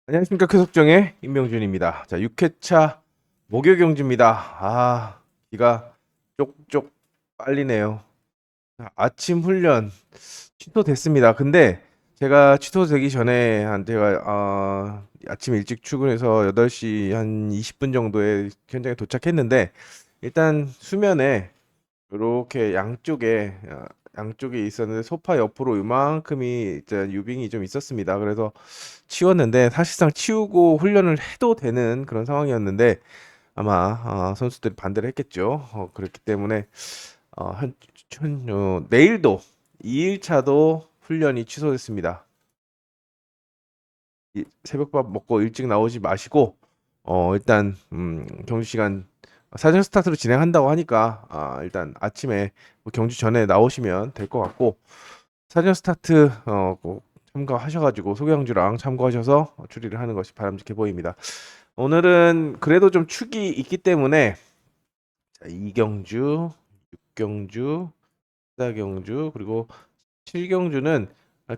안녕하십니까. 쾌속정의 임명준입니다. 자, 6회차 목요경주입니다. 기가 쪽쪽 빨리네요. 자, 아침 훈련 취소됐습니다. 근데 제가 취소되기 전에 제가 아침 일찍 출근해서 8시 한 20분 정도에 현장에 도착했는데, 일단 수면에 이렇게 양쪽에 있었는데 소파 옆으로 이만큼이 이제 유빙이 좀 있었습니다. 그래서 치웠는데, 사실상 치우고 훈련을 해도 되는 그런 상황이었는데 아마 선수들이 반대를 했겠죠. 그렇기 때문에 내일도 2일차도 훈련이 취소됐습니다. 새벽밥 먹고 일찍 나오지 마시고 일단 경주 시간 사전 스타트로 진행한다고 하니까 일단 아침에 뭐 경주 전에 나오시면 될 것 같고, 사전 스타트 꼭 참가하셔가지고 소경주랑 참고하셔서 추리를 하는 것이 바람직해 보입니다. 오늘은 그래도 좀 축이 있기 때문에, 자, 2경주, 6경주, 4경주, 그리고 7경주는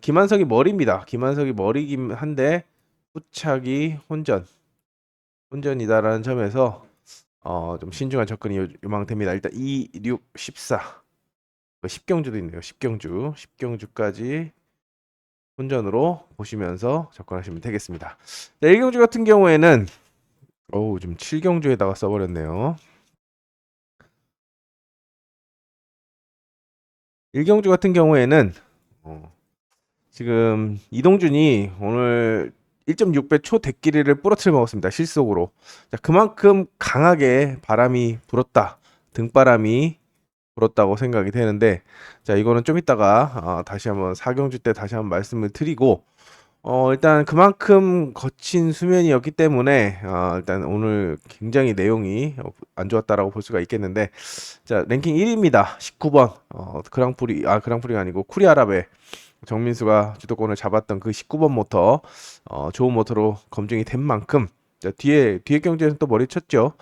김한석이 머리입니다. 김한석이 머리긴 한데 후착이 혼전이다라는 점에서 좀 신중한 접근이 요망됩니다. 일단 2, 6, 14, 10경주도 있네요. 10경주까지 혼전으로 보시면서 접근하시면 되겠습니다. 자, 1경주 같은 경우에는 좀 7경주에다가 써버렸네요. 1경주 같은 경우에는 지금 이동준이 오늘 1.6배 초대끼리를 부러뜨려 먹었습니다. 실속으로. 자, 그만큼 강하게 바람이 불었다. 등바람이 불었다고 생각이 되는데, 자, 이거는 좀 이따가 다시 한번 4경주 때 다시 한번 말씀을 드리고, 일단 그만큼 거친 수면이었기 때문에 일단 오늘 굉장히 내용이 안 좋았다라고 볼 수가 있겠는데, 자, 랭킹 1위입니다. 19번 그랑프리가 아니고 쿠리아랍의 정민수가 주도권을 잡았던 그 19번 모터, 좋은 모터로 검증이 된 만큼, 자, 뒤에 경주에서 또 머리 쳤죠.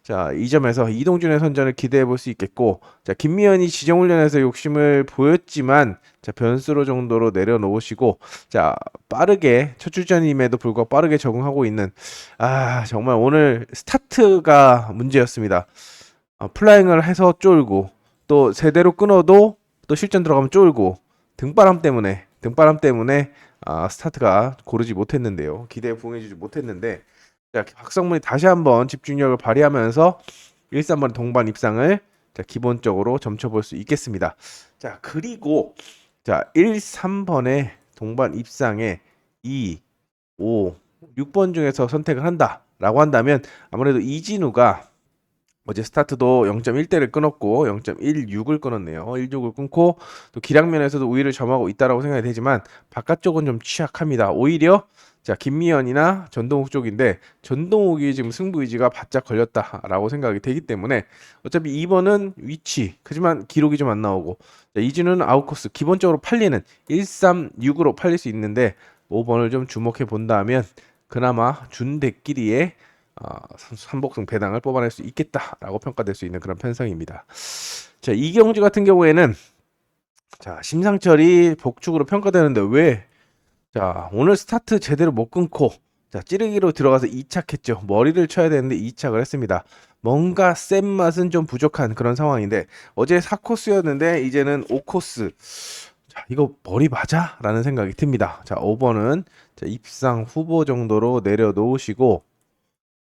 자, 이 점에서 이동준의 선전을 기대해 볼 수 있겠고, 자, 김미연이 지정훈련에서 욕심을 보였지만, 자, 변수로 정도로 내려놓으시고, 자, 빠르게 첫 출전임에도 불구하고 빠르게 적응하고 있는, 정말 오늘 스타트가 문제였습니다. 플라잉을 해서 쫄고, 또 제대로 끊어도 또 실전 들어가면 쫄고, 등바람 때문에 스타트가 고르지 못했는데요. 기대에 부응해주지 못했는데, 자, 박성문이 다시 한번 집중력을 발휘하면서 1-3번 동반 입상을, 자, 기본적으로 점쳐볼 수 있겠습니다. 자, 그리고 자, 1-3번의 동반 입상에 2, 5, 6번 중에서 선택을 한다라고 한다면, 아무래도 이진우가 어제 스타트도 0.1대를 끊었고 0.16을 끊었네요. 16을 끊고 또 기량면에서도 우위를 점하고 있다라고 생각이 되지만, 바깥쪽은 좀 취약합니다. 오히려 자, 김미연이나 전동욱 쪽인데, 전동욱이 지금 승부 의지가 바짝 걸렸다라고 생각이 되기 때문에 어차피 2번은 위치 하지만 기록이 좀 안 나오고, 자, 이진우는 아웃코스 기본적으로 팔리는 136으로 팔릴 수 있는데, 5번을 좀 주목해 본다면 그나마 준대끼리의 삼복승 배당을 뽑아낼 수 있겠다라고 평가될 수 있는 그런 편성입니다. 자, 이경주 같은 경우에는, 자, 심상철이 복축으로 평가되는데 왜, 자, 오늘 스타트 제대로 못 끊고, 자, 찌르기로 들어가서 2착했죠. 머리를 쳐야 되는데 2착을 했습니다. 뭔가 센 맛은 좀 부족한 그런 상황인데, 어제 4코스였는데 이제는 5코스. 자, 이거 머리 맞아? 라는 생각이 듭니다. 자, 5번은 자, 입상 후보 정도로 내려놓으시고,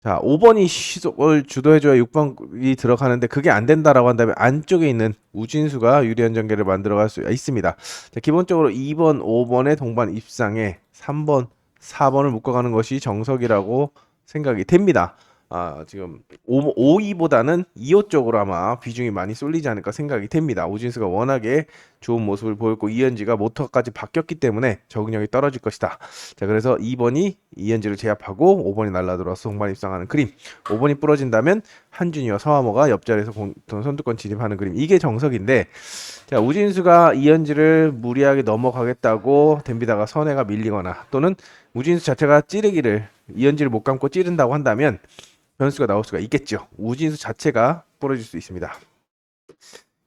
자, 5번이 시속을 주도해줘야 6번이 들어가는데, 그게 안 된다라고 한다면 안쪽에 있는 우진수가 유리한 전개를 만들어갈 수 있습니다. 자, 기본적으로 2번, 5번의 동반 입상에 3번, 4번을 묶어가는 것이 정석이라고 생각이 됩니다. 지금 5, 2보다는 2호 쪽으로 아마 비중이 많이 쏠리지 않을까 생각이 됩니다. 우진수가 워낙에 좋은 모습을 보였고 이현지가 모터까지 바뀌었기 때문에 적응력이 떨어질 것이다. 자, 그래서 2번이 이현지를 제압하고 5번이 날라들어서 동반 입상하는 그림, 5번이 부러진다면 한준이와 서하모가 옆자리에서 선두권 진입하는 그림, 이게 정석인데, 자, 우진수가 이현지를 무리하게 넘어가겠다고 덤비다가 선회가 밀리거나, 또는 우진수 자체가 찌르기를 이현지를 못 감고 찌른다고 한다면 변수가 나올 수가 있겠죠. 우진수 자체가 부러질 수 있습니다.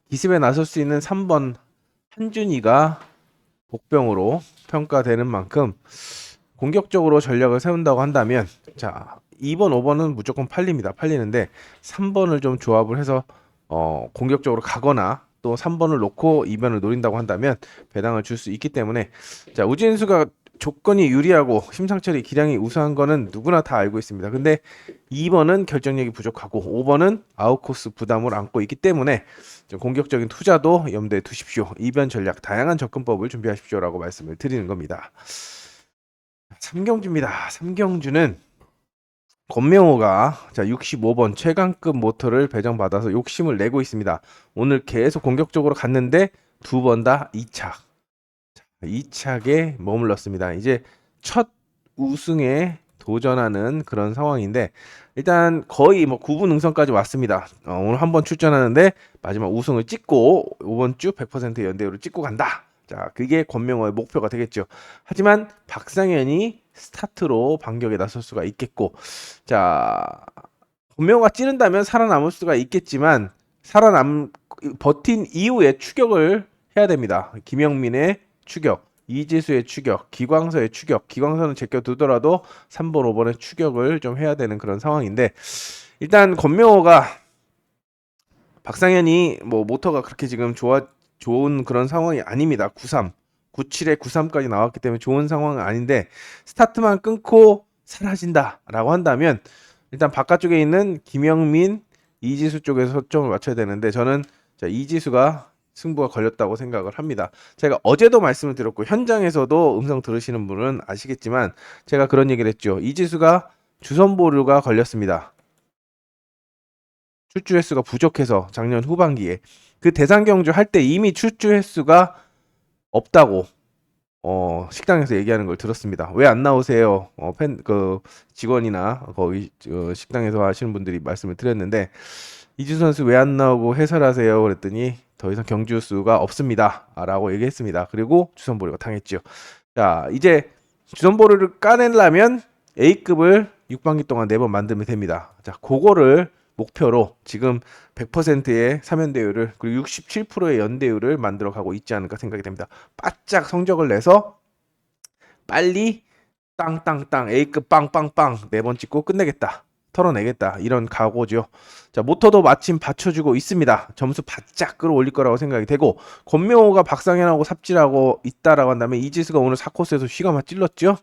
기습에 나설 수 있는 3번 한준이가 복병으로 평가되는 만큼 공격적으로 전략을 세운다고 한다면 자 2번, 5번은 무조건 팔리는데 3번을 좀 조합을 해서 공격적으로 가거나 또 3번을 놓고 2번을 노린다고 한다면 배당을 줄 수 있기 때문에 자 우진수가 조건이 유리하고 심상철이 기량이 우수한 거는 누구나 다 알고 있습니다. 근데 2번은 결정력이 부족하고 5번은 아웃코스 부담을 안고 있기 때문에 좀 공격적인 투자도 염두에 두십시오. 이변 전략 다양한 접근법을 준비하십시오라고 말씀을 드리는 겁니다. 3경주입니다. 3경주는 권명호가 자 65번 최강급 모터를 배정받아서 욕심을 내고 있습니다. 오늘 계속 공격적으로 갔는데 두 번 다 2착. 2착에 머물렀습니다. 이제 첫 우승에 도전하는 그런 상황인데 일단 거의 뭐 9분 응선까지 왔습니다. 오늘 한번 출전하는데 마지막 우승을 찍고 이번 주 100% 연대율을 찍고 간다. 자, 그게 권명호의 목표가 되겠죠. 하지만 박상현이 스타트로 반격에 나설 수가 있겠고, 자, 권명호가 찌른다면 살아남을 수가 있겠지만 버틴 이후에 추격을 해야 됩니다. 김영민의 추격, 이지수의 추격, 기광서의 추격, 기광서는 제껴두더라도 3번, 5번의 추격을 좀 해야 되는 그런 상황인데 일단 권명호가 박상현이 뭐 모터가 그렇게 지금 좋은 그런 상황이 아닙니다. 93, 97에 93까지 나왔기 때문에 좋은 상황은 아닌데 스타트만 끊고 사라진다라고 한다면 일단 바깥쪽에 있는 김영민, 이지수 쪽에서 초점을 맞춰야 되는데 저는 자, 이지수가 승부가 걸렸다고 생각을 합니다. 제가 어제도 말씀을 드렸고 현장에서도 음성 들으시는 분은 아시겠지만 제가 그런 얘기를 했죠. 이지수가 주선 보류가 걸렸습니다. 출주 횟수가 부족해서 작년 후반기에 그 대상 경주 할 때 이미 출주 횟수가 없다고 식당에서 얘기하는 걸 들었습니다. 왜 안 나오세요? 직원이나 거기 식당에서 하시는 분들이 말씀을 드렸는데 이지수 선수 왜 안 나오고 해설하세요? 그랬더니 더 이상 경주 수가 없습니다. 라고 얘기했습니다. 그리고 주선 보류가 당했죠. 자, 이제 주선 보류를 까내려면 A급을 6반기 동안 4번 만들면 됩니다. 자, 그거를 목표로 지금 100%의 3연대율을 그리고 67%의 연대율을 만들어 가고 있지 않을까 생각이 됩니다. 바짝 성적을 내서 빨리 땅땅땅 A급 빵빵빵 4번 찍고 끝내겠다. 털어내겠다. 이런 각오죠. 자, 모터도 마침 받쳐주고 있습니다. 점수 바짝 끌어올릴 거라고 생각이 되고 권명호가 박상현하고 삽질하고 있다라고 한다면 이지수가 오늘 4코스에서 휘가 찔렀죠.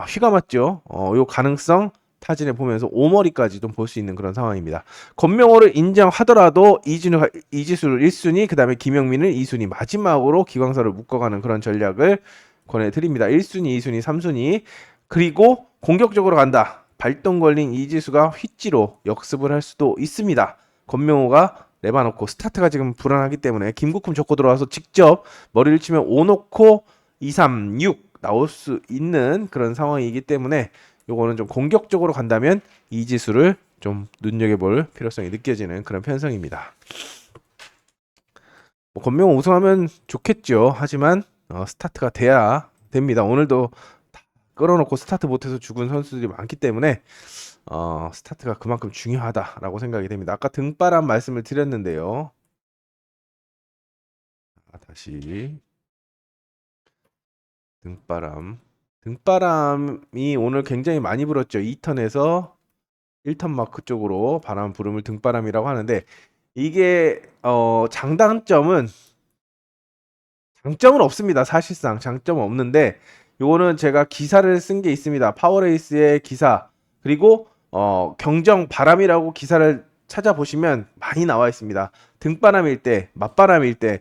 휘가 맞죠. 요 가능성 타진해 보면서 5머리까지도 볼 수 있는 그런 상황입니다. 권명호를 인정하더라도 이지수를 1순위, 그 다음에 김영민을 2순위, 마지막으로 기광서를 묶어가는 그런 전략을 권해드립니다. 1순위, 2순위, 3순위. 그리고 공격적으로 간다. 발동 걸린 이지수가 휘찌로 역습을 할 수도 있습니다. 권명호가 레바놓고 스타트가 지금 불안하기 때문에 김국흠 접고 들어와서 직접 머리를 치면 5 놓고 2, 3, 6 나올 수 있는 그런 상황이기 때문에 요거는 좀 공격적으로 간다면 이지수를 좀 눈여겨볼 필요성이 느껴지는 그런 편성입니다. 뭐 권명호 우승하면 좋겠죠. 하지만 스타트가 돼야 됩니다. 오늘도 끌어놓고 스타트 못해서 죽은 선수들이 많기 때문에 스타트가 그만큼 중요하다라고 생각이 됩니다. 아까 등바람 말씀을 드렸는데요. 다시 등바람이 오늘 굉장히 많이 불었죠. 2턴에서 1턴 마크 쪽으로 바람 부름을 등바람이라고 하는데 이게 장점은 없습니다. 사실상 장점은 없는데 요거는 제가 기사를 쓴 게 있습니다. 파워레이스의 기사 그리고 경정 바람이라고 기사를 찾아보시면 많이 나와 있습니다. 등바람일 때, 맞바람일 때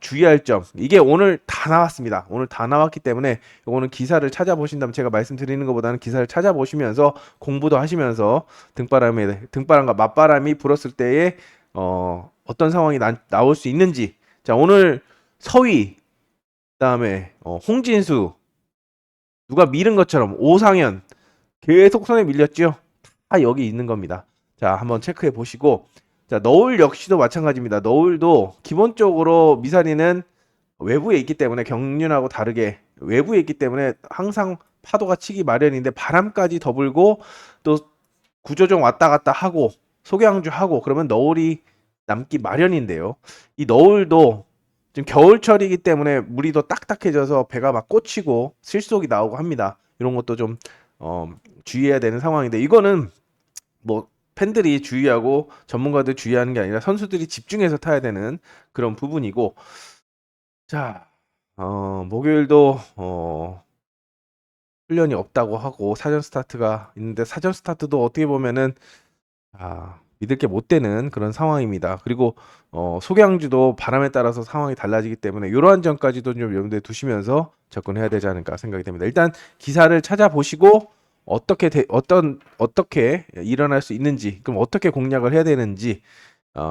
주의할 점 이게 오늘 다 나왔습니다. 오늘 다 나왔기 때문에 요거는 기사를 찾아보신다면 제가 말씀드리는 것보다는 기사를 찾아보시면서 공부도 하시면서 등바람과 맞바람이 불었을 때에 어떤 상황이 나올 수 있는지 자 오늘 서희 그다음에 홍진수 누가 밀은 것처럼 오상현 계속 손에 밀렸죠. 다 여기 있는 겁니다. 자 한번 체크해 보시고 자 너울 역시도 마찬가지입니다. 너울도 기본적으로 미사리는 외부에 있기 때문에 경륜하고 다르게 외부에 있기 때문에 항상 파도가 치기 마련인데 바람까지 더 불고 또 구조정 왔다 갔다 하고 소개항주 하고 그러면 너울이 남기 마련인데요. 이 너울도 지금 겨울철이기 때문에 물이 더 딱딱해져서 배가 막 꽂히고 실속이 나오고 합니다. 이런 것도 좀 주의해야 되는 상황인데 이거는 뭐 팬들이 주의하고 전문가들 주의하는 게 아니라 선수들이 집중해서 타야 되는 그런 부분이고 자, 목요일도 훈련이 없다고 하고 사전 스타트가 있는데 사전 스타트도 어떻게 보면은 믿을 게 못 되는 그런 상황입니다. 그리고 속양주도 바람에 따라서 상황이 달라지기 때문에 이러한 점까지도 좀 염두에 두시면서 접근해야 되지 않을까 생각이 됩니다. 일단 기사를 찾아보시고 어떻게 일어날 수 있는지, 그럼 어떻게 공략을 해야 되는지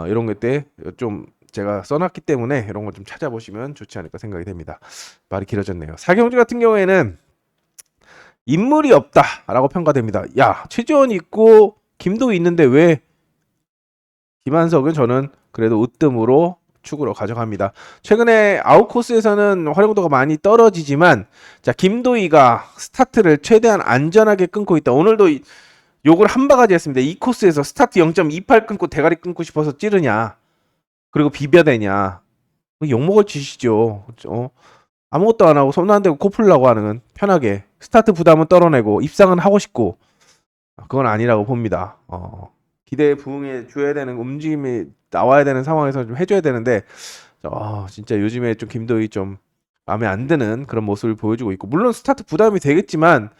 이런 것들 좀 제가 써놨기 때문에 이런 거 좀 찾아보시면 좋지 않을까 생각이 됩니다. 말이 길어졌네요. 사경주 같은 경우에는 인물이 없다라고 평가됩니다. 야, 최지원 있고 김도희 있는데 왜 김한석은 저는 그래도 으뜸으로 축으로 가져갑니다. 최근에 아웃코스에서는 활용도가 많이 떨어지지만 자, 김도희가 스타트를 최대한 안전하게 끊고 있다. 오늘도 욕을 한 바가지 했습니다. 이 코스에서 스타트 0.28 끊고 대가리 끊고 싶어서 찌르냐. 그리고 비벼대냐. 욕먹을 짓이죠. 아무것도 안 하고 손 안 대고 코 풀려고 하는 편하게 스타트 부담은 떨어내고 입상은 하고 싶고 그건 아니라고 봅니다. 기대에 부응해 줘야 되는 움직임이 나와야 되는 상황에서 좀 해줘야 되는데 진짜 요즘에 좀 김도희 좀 마음에 안 드는 그런 모습을 보여주고 있고 물론 스타트 부담이 되겠지만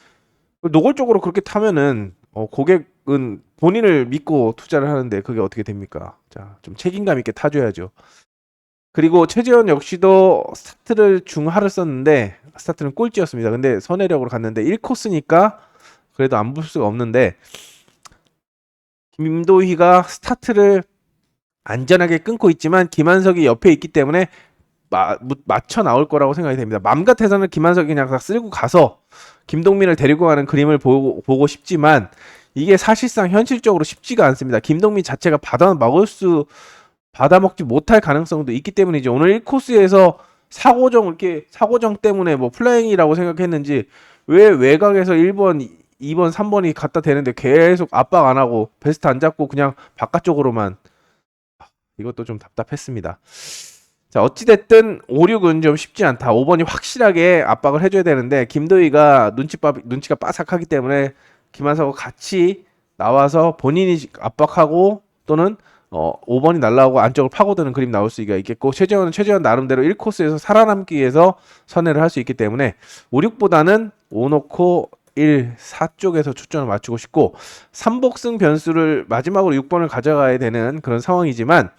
노골적으로 그렇게 타면은 고객은 본인을 믿고 투자를 하는데 그게 어떻게 됩니까? 자, 좀 책임감 있게 타줘야죠. 그리고 최재원 역시도 스타트를 중하를 썼는데 스타트는 꼴찌였습니다. 근데 선회력으로 갔는데 1코스니까 그래도 안 볼 수가 없는데 김도희가 스타트를 안전하게 끊고 있지만 김한석이 옆에 있기 때문에 맞춰 나올 거라고 생각이 됩니다. 맘 같아서는 김한석이 그냥 다 쓸고 가서 김동민을 데리고 가는 그림을 보고 싶지만 이게 사실상 현실적으로 쉽지가 않습니다. 김동민 자체가 받아먹지 못할 가능성도 있기 때문이죠. 오늘 1코스에서 사고정 때문에 뭐 플라잉이라고 생각했는지 왜 외곽에서 1번, 2번, 3번이 갖다 대는데 계속 압박 안 하고 베스트 안 잡고 그냥 바깥쪽으로만 이것도 좀 답답했습니다. 자, 어찌됐든 5, 6은 좀 쉽지 않다. 5번이 확실하게 압박을 해줘야 되는데 김도희가 눈치가 빠삭하기 때문에 김한석과 같이 나와서 본인이 압박하고 또는 5번이 날라오고 안쪽을 파고드는 그림 나올 수가 있겠고 최재원은 최재원 나름대로 1코스에서 살아남기 위해서 선회를 할 수 있기 때문에 5, 6보다는 5 놓고 1, 4 쪽에서 초점을 맞추고 싶고 3복승 변수를 마지막으로 6번을 가져가야 되는 그런 상황이지만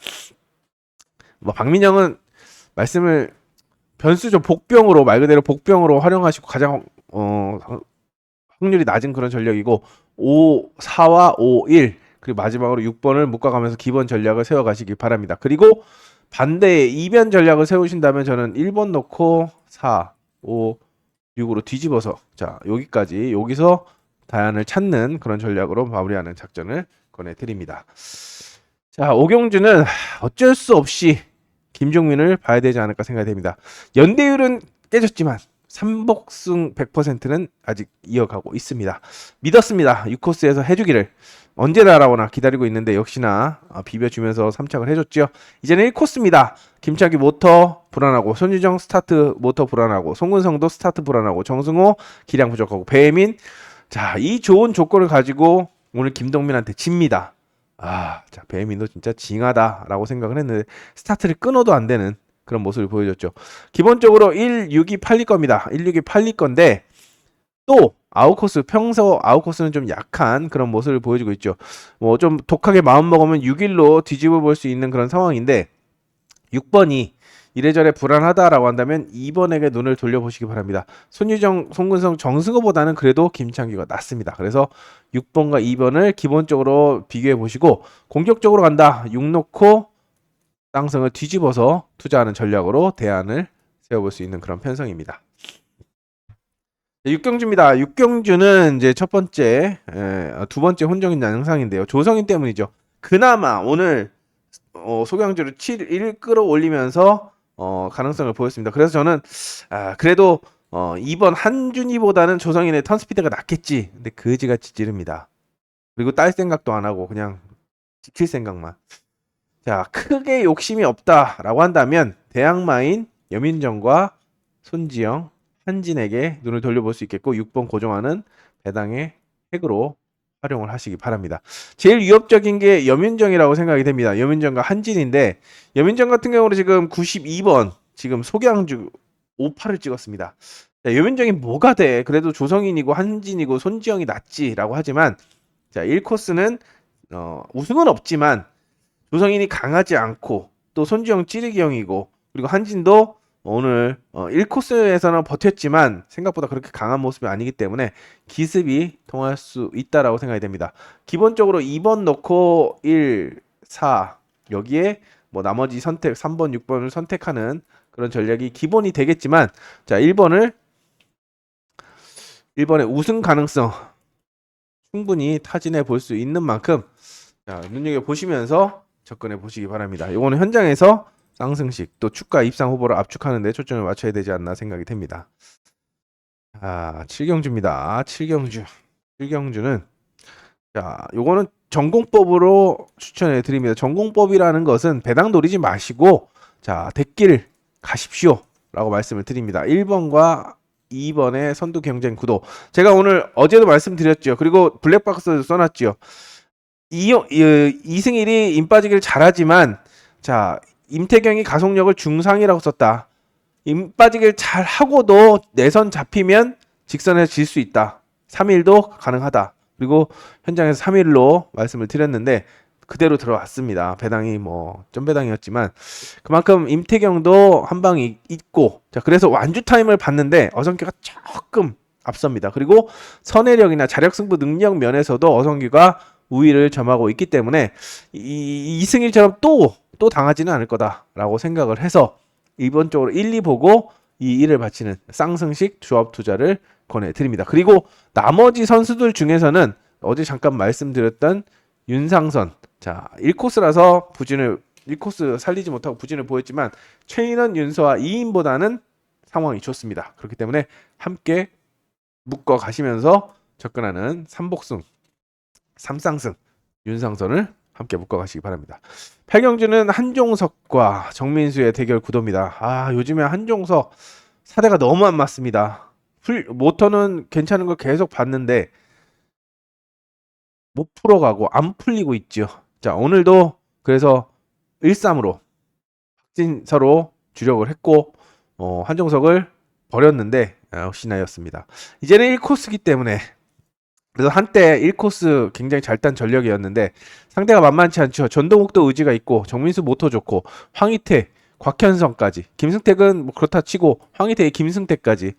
뭐 박민영은 말씀을 변수죠. 복병으로 말 그대로 복병으로 활용하시고 가장 확률이 낮은 그런 전력이고 5, 4와 5, 1 그리고 마지막으로 6번을 묶어가면서 기본 전략을 세워가시기 바랍니다. 그리고 반대에 이변 전략을 세우신다면 저는 1번 넣고 4, 5, 6으로 뒤집어서 자 여기서 다ян을 찾는 그런 전략으로 마무리하는 작전을 권해드립니다. 자, 오경주는 어쩔 수 없이 김종민을 봐야 되지 않을까 생각이 됩니다. 연대율은 깨졌지만 3복승 100%는 아직 이어가고 있습니다. 믿었습니다. 6코스에서 해주기를 언제 날아오나 기다리고 있는데 역시나 비벼주면서 3착을 해줬죠. 이제는 1코스입니다. 김창기 모터 불안하고 손유정 스타트 모터 불안하고 송근성도 스타트 불안하고 정승호 기량 부족하고 배민 자, 이 좋은 조건을 가지고 오늘 김동민한테 집니다. 자, 배민도 진짜 징하다라고 생각을 했는데 스타트를 끊어도 안 되는 그런 모습을 보여줬죠. 기본적으로 1, 6이 팔릴 겁니다. 1, 6이 팔릴 건데 또 아웃코스 평소 아웃코스는 좀 약한 그런 모습을 보여주고 있죠. 뭐 좀 독하게 마음 먹으면 6일로 뒤집어 볼 수 있는 그런 상황인데 6번이 이래저래 불안하다라고 한다면 2번에게 눈을 돌려보시기 바랍니다. 손유정, 송근성, 정승호보다는 그래도 김창규가 낫습니다. 그래서 6번과 2번을 기본적으로 비교해 보시고 공격적으로 간다. 6 놓고 땅성을 뒤집어서 투자하는 전략으로 대안을 세워볼 수 있는 그런 편성입니다. 6경주입니다. 6경주는 이제 첫 번째, 두 번째 혼정인 양상인데요. 조성인 때문이죠. 그나마 오늘 소경주를 7일 끌어올리면서 가능성을 보였습니다. 그래서 저는 그래도 2번 한준희보다는 조성인의 턴스피드가 낫겠지. 근데 그지같이 찌릅니다. 그리고 딸 생각도 안 하고 그냥 지킬 생각만. 자, 크게 욕심이 없다라고 한다면 대항마인 여민정과 손지영, 한진에게 눈을 돌려볼 수 있겠고 6번 고정환은 배당의 핵으로 활용을 하시기 바랍니다. 제일 위협적인 게 여민정이라고 생각이 됩니다. 여민정과 한진인데 여민정 같은 경우는 지금 92번 지금 소개항주 58을 찍었습니다. 자, 여민정이 뭐가 돼? 그래도 조성인이고 한진이고 손지영이 낫지라고 하지만 자 1코스는 우승은 없지만 조성인이 강하지 않고 또 손지영 찌르기형이고 그리고 한진도 오늘 1코스에서는 버텼지만 생각보다 그렇게 강한 모습이 아니기 때문에 기습이 통할 수 있다라고 생각이 됩니다. 기본적으로 2번 넣고 1, 4 여기에 뭐 나머지 선택 3번, 6번을 선택하는 그런 전략이 기본이 되겠지만 자 1번의 우승 가능성 충분히 타진해 볼 수 있는 만큼 자, 눈여겨보시면서 접근해 보시기 바랍니다. 이거는 현장에서 쌍승식 또 축가 입상 후보를 압축하는 데 초점을 맞춰야 되지 않나 생각이 됩니다. 아, 7경주입니다. 7경주는 자, 요거는 전공법으로 추천해 드립니다. 전공법이라는 것은 배당 노리지 마시고 자, 대길 가십시오 라고 말씀을 드립니다. 1번과 2번의 선두 경쟁 구도 제가 오늘 어제도 말씀드렸죠. 그리고 블랙박스도 써놨죠. 이승일이 임 빠지기를 잘하지만 자 임태경이 가속력을 중상이라고 썼다. 임 빠지기를 잘하고도 내선 잡히면 직선에서 질 수 있다. 3일도 가능하다. 그리고 현장에서 3일로 말씀을 드렸는데 그대로 들어왔습니다. 배당이 뭐 점배당이었지만 그만큼 임태경도 한 방이 있고 자 그래서 완주 타임을 봤는데 어성규가 조금 앞섭니다. 그리고 선회력이나 자력 승부 능력 면에서도 어성규가 우위를 점하고 있기 때문에 이승일처럼 또 당하지는 않을 거다라고 생각을 해서 이번적으로 1, 2 보고 이 1을 바치는 쌍승식 조합 투자를 권해드립니다. 그리고 나머지 선수들 중에서는 어제 잠깐 말씀드렸던 윤상선 자 1코스라서 1코스 살리지 못하고 부진을 보였지만 최인원, 윤서와 2인보다는 상황이 좋습니다. 그렇기 때문에 함께 묶어 가시면서 접근하는 3복승 3쌍승 윤상선을 함께 묶어가시기 바랍니다. 8경주는 한종석과 정민수의 대결 구도입니다. 아 요즘에 한종석 사대가 너무 안 맞습니다. 모터는 괜찮은 걸 계속 봤는데 못 풀어가고 안 풀리고 있죠. 자 오늘도 그래서 1-3으로 확진서로 주력을 했고 한종석을 버렸는데 역시나였습니다. 이제는 1코스기 때문에 그래서 한때 1코스 굉장히 잘 딴 전력이었는데 상대가 만만치 않죠. 전동욱도 의지가 있고 정민수 모터 좋고 황희태, 곽현성까지 김승택은 뭐 그렇다 치고 황희태의 김승택까지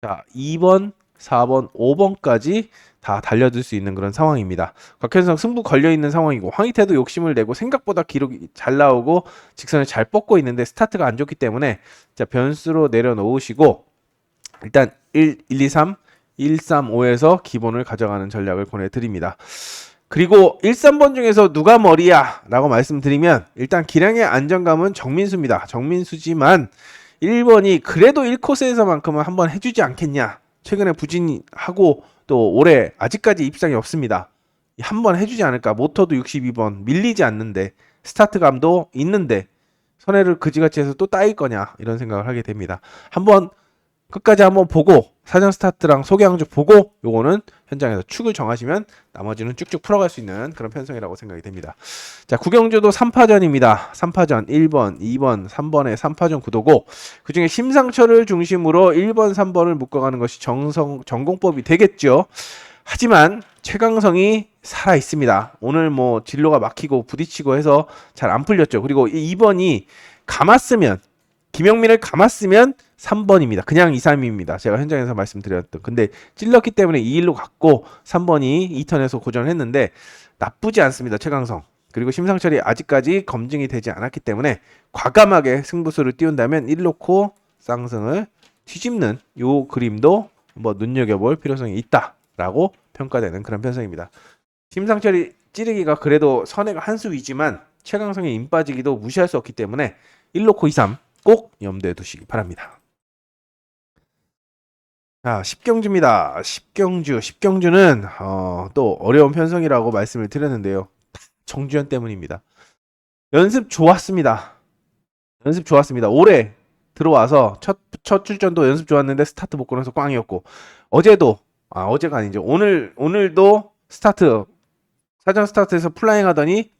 자 2번, 4번, 5번까지 다 달려들 수 있는 그런 상황입니다. 곽현성 승부 걸려있는 상황이고 황희태도 욕심을 내고 생각보다 기록이 잘 나오고 직선을 잘 뻗고 있는데 스타트가 안 좋기 때문에 자 변수로 내려놓으시고 일단 1, 2, 3 1, 3, 5에서 기본을 가져가는 전략을 권해드립니다. 그리고 1, 3번 중에서 누가 머리야? 라고 말씀드리면 일단 기량의 안정감은 정민수입니다. 정민수지만 1번이 그래도 1코스에서만큼은 한번 해주지 않겠냐? 최근에 부진하고 또 올해 아직까지 입상이 없습니다. 한번 해주지 않을까? 모터도 62번 밀리지 않는데 스타트감도 있는데 선회를 그지같이 해서 또 따일 거냐? 이런 생각을 하게 됩니다. 한번 끝까지 한번 보고 사전 스타트랑 소개항주 보고 요거는 현장에서 축을 정하시면 나머지는 쭉쭉 풀어갈 수 있는 그런 편성이라고 생각이 됩니다. 자, 구경주도 3파전입니다. 3파전 1번, 2번, 3번의 3파전 구도고 그중에 심상철을 중심으로 1번, 3번을 묶어가는 것이 전공법이 되겠죠. 하지만 최강성이 살아 있습니다. 오늘 뭐 진로가 막히고 부딪히고 해서 잘 안 풀렸죠. 그리고 2번이 감았으면 김영민을 감았으면 3번입니다. 그냥 2, 3입니다. 제가 현장에서 말씀드렸던. 근데 찔렀기 때문에 2일로 갔고 3번이 2턴에서 고전을 했는데 나쁘지 않습니다. 최강성. 그리고 심상철이 아직까지 검증이 되지 않았기 때문에 과감하게 승부수를 띄운다면 1놓고 쌍승을 뒤집는 요 그림도 뭐 눈여겨볼 필요성이 있다라고 평가되는 그런 편성입니다. 심상철이 찌르기가 그래도 선회가 한 수 위지만 최강성의 임 빠지기도 무시할 수 없기 때문에 1놓고 2, 3 꼭 염두에 두시기 바랍니다. 자, 10경주입니다. 10경주는 또 어려운 편성이라고 말씀을 드렸는데요. 정주현 때문입니다. 연습 좋았습니다. 연습 좋았습니다. 올해 들어와서 첫 출전도 연습 좋았는데 스타트 못 끊어서 꽝이었고 어제도 어제가 아니죠. 오늘도 스타트 사전 스타트에서 플라잉 하더니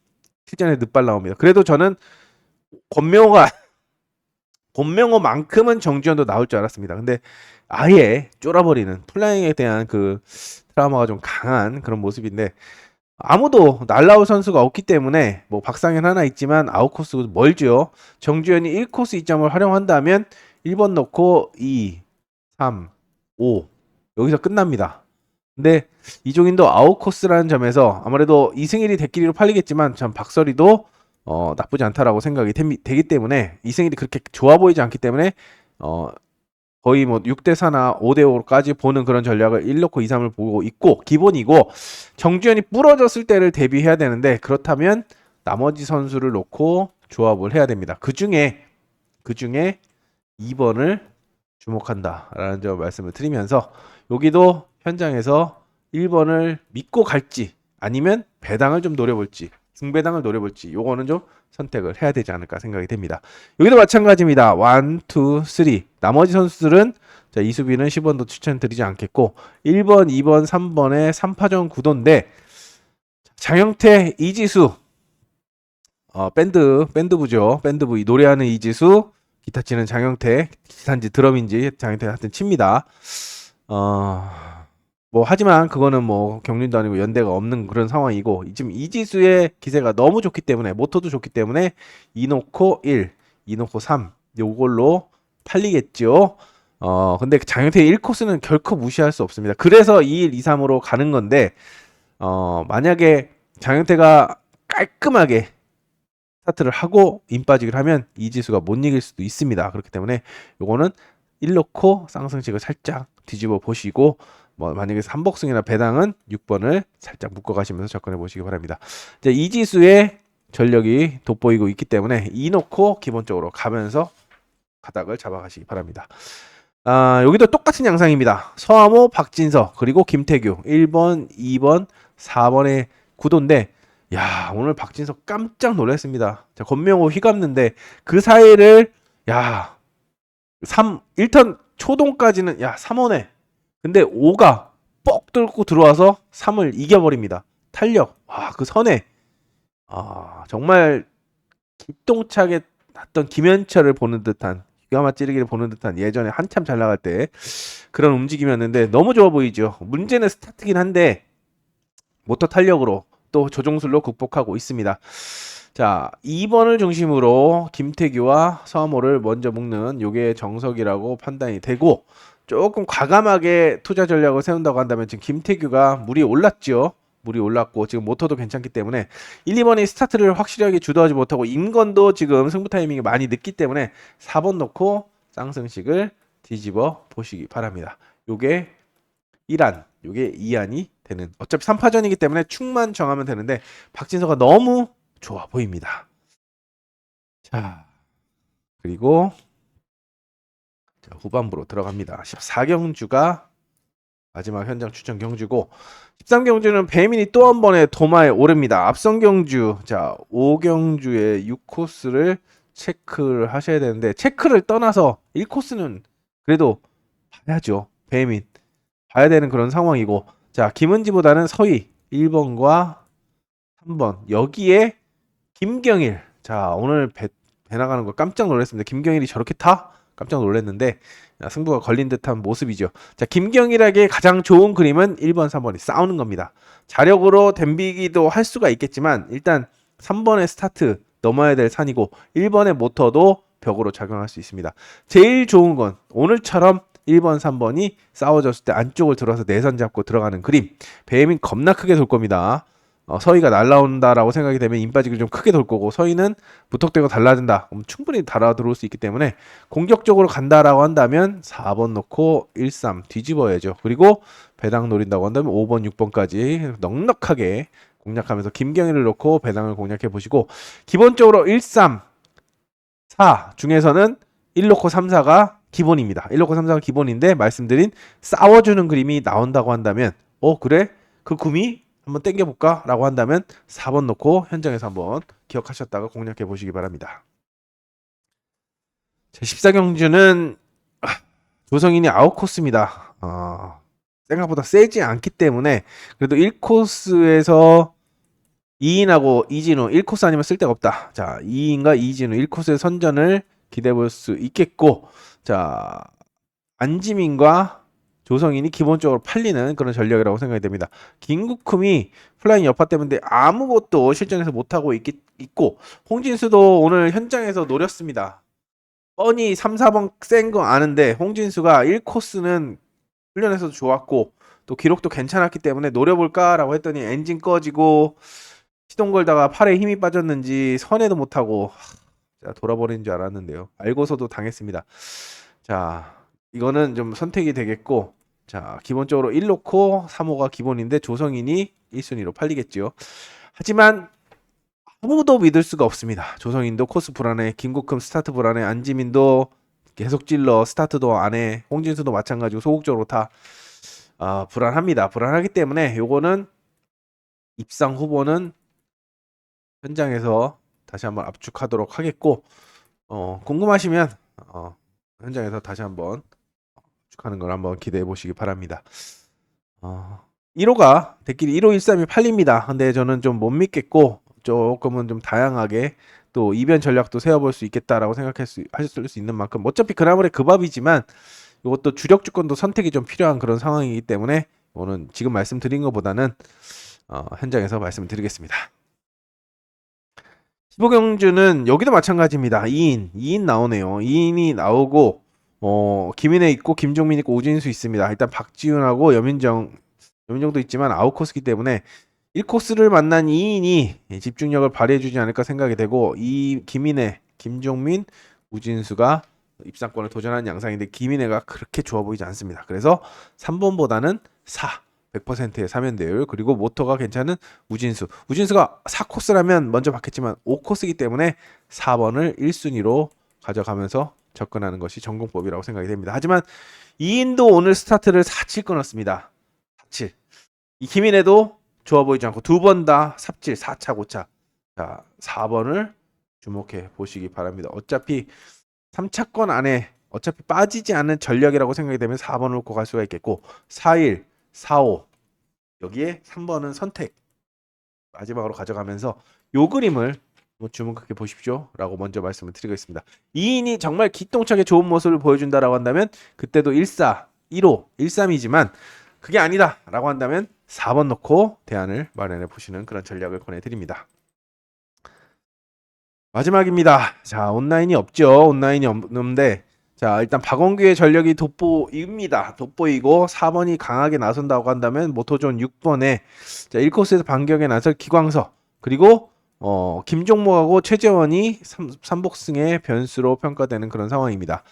실전에 늦발 나옵니다. 그래도 저는 권명호가 권명호만큼은 정지현도 나올 줄 알았습니다. 근데 아예 쫄아버리는 플라잉에 대한 그 트라우마가 좀 강한 그런 모습인데 아무도 날라올 선수가 없기 때문에 뭐 박상현 하나 있지만 아웃코스 멀죠. 정주현이 1코스 이점을 활용한다면 1번 넣고 2, 3, 5 여기서 끝납니다. 근데 이종인도 아웃코스라는 점에서 아무래도 이승일이 대끼리로 팔리겠지만 참 박서리도 나쁘지 않다라고 생각이 되기 때문에 이승일이 그렇게 좋아 보이지 않기 때문에 거의 뭐 6대4나 5대5까지 보는 그런 전략을 1넣고 2, 3을 보고 있고 기본이고 정주현이 부러졌을 때를 대비해야 되는데 그렇다면 나머지 선수를 놓고 조합을 해야 됩니다. 그 중에 2번을 주목한다라는 점 말씀을 드리면서 여기도 현장에서 1번을 믿고 갈지 아니면 배당을 좀 노려볼지 중배당을 노려볼지 요거는 좀 선택을 해야 되지 않을까 생각이 됩니다. 여기도 마찬가지입니다. 1, 2, 3 나머지 선수들은 자, 이수빈은 10번도 추천드리지 않겠고 1번, 2번, 3번의 3파전 구도인데 장영태, 이지수 밴드부죠. 밴드부 노래하는 이지수 기타 치는 장영태 기타인지 드럼인지 장영태 하여튼 칩니다. 뭐 하지만 그거는 뭐 경륜도 아니고 연대가 없는 그런 상황이고 지금 이지수의 기세가 너무 좋기 때문에 모터도 좋기 때문에 2놓고 1, 2놓고 3 요걸로 팔리겠죠. 근데 장영태 1코스는 결코 무시할 수 없습니다. 그래서 2, 1, 2, 3으로 가는 건데 만약에 장영태가 깔끔하게 스타트를 하고 인빠지기를 하면 이지수가 못 이길 수도 있습니다. 그렇기 때문에 요거는 1놓고 쌍승식을 살짝 뒤집어 보시고 뭐 만약에 3복승이나 배당은 6번을 살짝 묶어 가시면서 접근해 보시기 바랍니다. 이제 이지수의 전력이 돋보이고 있기 때문에 2놓고 기본적으로 가면서 가닥을 잡아가시기 바랍니다. 여기도 똑같은 양상입니다. 서하모, 박진서 그리고 김태규 1번, 2번, 4번의 구도인데 야 오늘 박진석 깜짝 놀랐습니다. 자, 권명호 휘감는데 그 사이를 1턴 초동까지는 3원에 근데 5가 뻑 뚫고 들어와서 3을 이겨버립니다. 탄력 그 선에 정말 기똥차게 났던 김현철을 보는 듯한 기가 찌르기를 보는 듯한 예전에 한참 잘 나갈 때 그런 움직임이었는데 너무 좋아 보이죠. 문제는 스타트긴 한데 모터 탄력으로 또 조종술로 극복하고 있습니다. 자, 2번을 중심으로 김태규와 서하모를 먼저 묶는 요게 정석이라고 판단이 되고 조금 과감하게 투자 전략을 세운다고 한다면 지금 김태규가 물이 올랐죠. 물이 올랐고 지금 모터도 괜찮기 때문에 1, 2번이 스타트를 확실하게 주도하지 못하고 임건도 지금 승부 타이밍이 많이 늦기 때문에 4번 놓고 쌍승식을 뒤집어 보시기 바랍니다. 요게 1안, 요게 2안이 되는 어차피 3파전이기 때문에 축만 정하면 되는데 박진서가 너무 좋아 보입니다. 자, 그리고 자, 후반부로 들어갑니다. 14경주가 마지막 현장 추천 경주고 13경주는 배민이 또 한 번의 도마에 오릅니다. 앞선 경주 자 5경주의 6코스를 체크를 하셔야 되는데 체크를 떠나서 1코스는 그래도 봐야죠. 배민 봐야 되는 그런 상황이고 자 김은지보다는 서희 1번과 3번 여기에 김경일 자 오늘 배 나가는 거 깜짝 놀랐습니다. 김경일이 저렇게 타? 깜짝 놀랐는데 승부가 걸린 듯한 모습이죠. 자 김경일에게 가장 좋은 그림은 1번, 3번이 싸우는 겁니다. 자력으로 댐비기도 할 수가 있겠지만 일단 3번의 스타트 넘어야 될 산이고 1번의 모터도 벽으로 작용할 수 있습니다. 제일 좋은 건 오늘처럼 1번, 3번이 싸워졌을 때 안쪽을 들어서 내선 잡고 들어가는 그림. 배민 겁나 크게 돌 겁니다. 서희가 날라온다라고 생각이 되면 인빠지기를 좀 크게 돌 거고 서희는 무턱대고 달라진다. 그럼 충분히 달아 들어올 수 있기 때문에 공격적으로 간다라고 한다면 4번 놓고 1, 3 뒤집어야죠. 그리고 배당 노린다고 한다면 5번, 6번까지 넉넉하게 공략하면서 김경일을 놓고 배당을 공략해 보시고 기본적으로 1, 3, 4 중에서는 1 놓고 3, 4가 기본입니다. 1 놓고 3, 4가 기본인데 말씀드린 싸워주는 그림이 나온다고 한다면 그래? 그 구미 한번 땡겨볼까? 라고 한다면 4번 놓고 현장에서 한번 기억하셨다가 공략해 보시기 바랍니다. 제 14경주는 조성인이 아웃코스입니다. 생각보다 세지 않기 때문에 그래도 1코스에서 2인하고 이진우 1코스 아니면 쓸데가 없다. 자, 2인과 이진우 1코스의 선전을 기대해 볼 수 있겠고, 자, 안지민과 조성인이 기본적으로 팔리는 그런 전략이라고 생각이 됩니다. 김국흠이 플라잉 여파 때문에 아무것도 실전에서 못하고 있고, 홍진수도 오늘 현장에서 노렸습니다. 뻔히 3, 4번 센 거 아는데 홍진수가 1코스는 훈련에서도 좋았고 또 기록도 괜찮았기 때문에 노려볼까라고 했더니 엔진 꺼지고 시동 걸다가 팔에 힘이 빠졌는지 선회도 못하고 돌아버린 줄 알았는데요. 알고서도 당했습니다. 자, 이거는 좀 선택이 되겠고, 자, 기본적으로 1놓고 3호가 기본인데 조성인이 1순위로 팔리겠죠. 하지만 아무도 믿을 수가 없습니다. 조성인도 코스 불안해, 김국흠 스타트 불안해, 안지민도 계속 찔러 스타트도 안 해, 홍진수도 마찬가지고 소극적으로 다 불안합니다. 불안하기 때문에 요거는 입상 후보는 현장에서 다시 한번 압축하도록 하겠고, 궁금하시면 현장에서 다시 한번 압축하는 걸 한번 기대해 보시기 바랍니다. 1호가 대끼리 1호 132 팔립니다. 근데 저는 좀 못 믿겠고 조금은 좀 다양하게 또 이변 전략도 세워볼 수 있겠다라고 하실 수 있는 만큼 어차피 그나물의 그 밥이지만 이것도 주력 주권도 선택이 좀 필요한 그런 상황이기 때문에 이거는 지금 말씀드린 것보다는 현장에서 말씀드리겠습니다. 15경주는 여기도 마찬가지입니다. 2인 나오네요. 2인이 나오고 김인혜 있고 김종민 있고 오진수 있습니다. 일단 박지훈하고 여민정도 있지만 아웃코스기 때문에 1코스를 만난 2인이 집중력을 발휘해주지 않을까 생각이 되고, 이 김인혜, 김종민, 우진수가 입상권을 도전하는 양상인데 김인혜가 그렇게 좋아 보이지 않습니다. 그래서 3번보다는 100%의 사면대율, 그리고 모터가 괜찮은 우진수가 4코스라면 먼저 받겠지만 5코스이기 때문에 4번을 1순위로 가져가면서 접근하는 것이 전공법이라고 생각이 됩니다. 하지만 2인도 오늘 스타트를 4-7 끊었습니다. 4-7. 이 김인혜도 좋아 보이지 않고 두 번 다 삽질 4차 고차. 자, 4번을 주목해 보시기 바랍니다. 어차피 3차권 안에 어차피 빠지지 않는 전략이라고 생각이 되면 4번을 놓고 갈 수가 있겠고, 4-1, 4-5 여기에 3번은 선택 마지막으로 가져가면서 요 그림을 주목해 보십시오 라고 먼저 말씀을 드리겠습니다. 2인이 정말 기똥차게 좋은 모습을 보여준다라고 한다면 그때도 1-4, 1-5, 1-3이지만 그게 아니다 라고 한다면 4번 놓고 대안을 마련해 보시는 그런 전략을 권해드립니다. 마지막입니다. 자, 온라인이 없죠. 온라인이 없는데, 자, 일단 박원규의 전력이 돋보입니다. 돋보이고 4번이 강하게 나선다고 한다면 모토존 6번에 자, 1코스에서 반격에 나설 기광서, 그리고 김종목하고 최재원이 3복승의 변수로 평가되는 그런 상황입니다.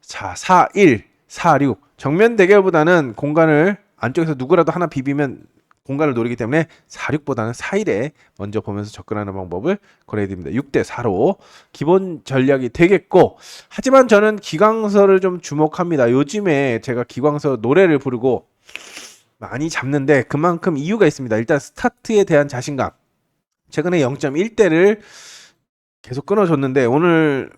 자, 4-1, 4-6 정면 대결보다는 공간을 안쪽에서 누구라도 하나 비비면 공간을 노리기 때문에 4-6보다는 4-1에 먼저 보면서 접근하는 방법을 권해드립니다. 6-4로 기본 전략이 되겠고, 하지만 저는 기광서를 좀 주목합니다. 요즘에 제가 기광서 노래를 부르고 많이 잡는데 그만큼 이유가 있습니다. 일단 스타트에 대한 자신감. 최근에 0.1대를 계속 끊어줬는데 오늘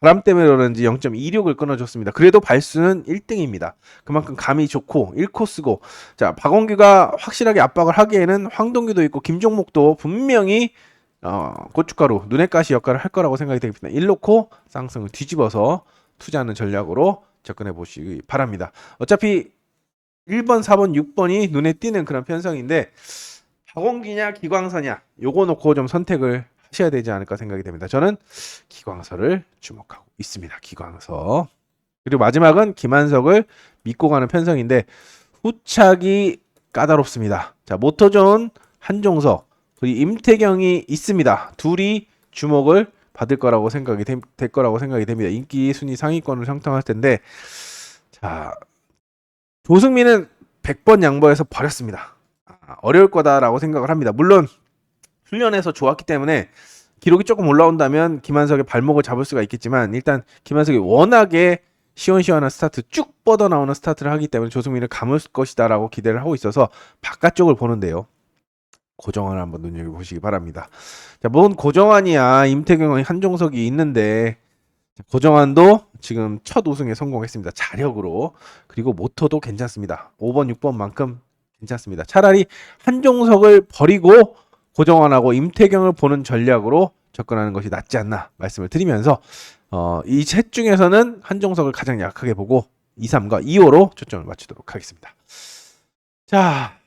바람 때문에 그런지 0.26을 끊어줬습니다. 그래도 발수는 1등입니다. 그만큼 감이 좋고 1코스고, 자, 박원규가 확실하게 압박을 하기에는 황동규도 있고 김종목도 분명히 고춧가루, 눈의 가시 역할을 할 거라고 생각이 됩니다. 1놓고 쌍승을 뒤집어서 투자하는 전략으로 접근해 보시기 바랍니다. 어차피 1번, 4번, 6번이 눈에 띄는 그런 편성인데 박원규냐 기광서냐 요거 놓고 좀 선택을 하셔야 되지 않을까 생각이 됩니다. 저는 기광서를 주목하고 있습니다. 기광서. 그리고 마지막은 김한석을 믿고 가는 편성인데 후착이 까다롭습니다. 자, 모토존 한종석 그리고 임태경이 있습니다. 둘이 주목을 받을 거라고 생각이 될 거라고 생각이 됩니다. 인기 순위 상위권을 형성할 텐데, 자, 조승민은 100번 양보해서 버렸습니다. 어려울 거다라고 생각을 합니다. 물론 훈련에서 좋았기 때문에 기록이 조금 올라온다면 김한석의 발목을 잡을 수가 있겠지만, 일단 김한석이 워낙에 시원시원한 스타트 쭉 뻗어 나오는 스타트를 하기 때문에 조승민을 감을 것이다 라고 기대를 하고 있어서 바깥쪽을 보는데요. 고정환을 한번 눈여겨보시기 바랍니다. 자, 뭔 고정환이야. 임태경이 한종석이 있는데 고정환도 지금 첫 우승에 성공했습니다. 자력으로. 그리고 모터도 괜찮습니다. 5번, 6번만큼 괜찮습니다. 차라리 한종석을 버리고 고정환하고 임태경을 보는 전략으로 접근하는 것이 낫지 않나 말씀을 드리면서 이 셋 중에서는 한종석을 가장 약하게 보고 2, 3과 2호로 초점을 맞추도록 하겠습니다. 자,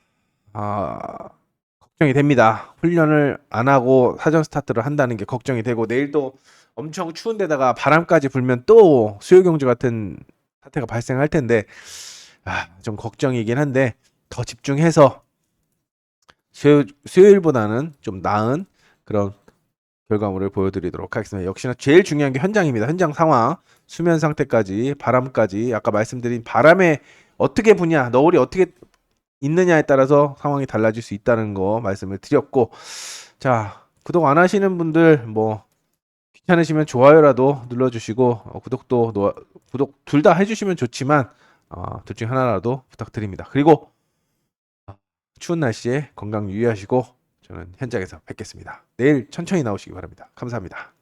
걱정이 됩니다. 훈련을 안 하고 사전 스타트를 한다는 게 걱정이 되고 내일 또 엄청 추운 데다가 바람까지 불면 또 수요경주 같은 사태가 발생할 텐데 좀 걱정이긴 한데 더 집중해서 수요일보다는 좀 나은 그런 결과물을 보여드리도록 하겠습니다. 역시나 제일 중요한 게 현장입니다. 현장 상황, 수면 상태까지, 바람까지 아까 말씀드린 바람에 어떻게 부냐, 너울이 어떻게 있느냐에 따라서 상황이 달라질 수 있다는 거 말씀을 드렸고, 자, 구독 안 하시는 분들 뭐 귀찮으시면 좋아요라도 눌러주시고 구독 둘 다 해주시면 좋지만 둘 중 하나라도 부탁드립니다. 그리고 추운 날씨에 건강 유의하시고 저는 현장에서 뵙겠습니다. 내일 천천히 나오시기 바랍니다. 감사합니다.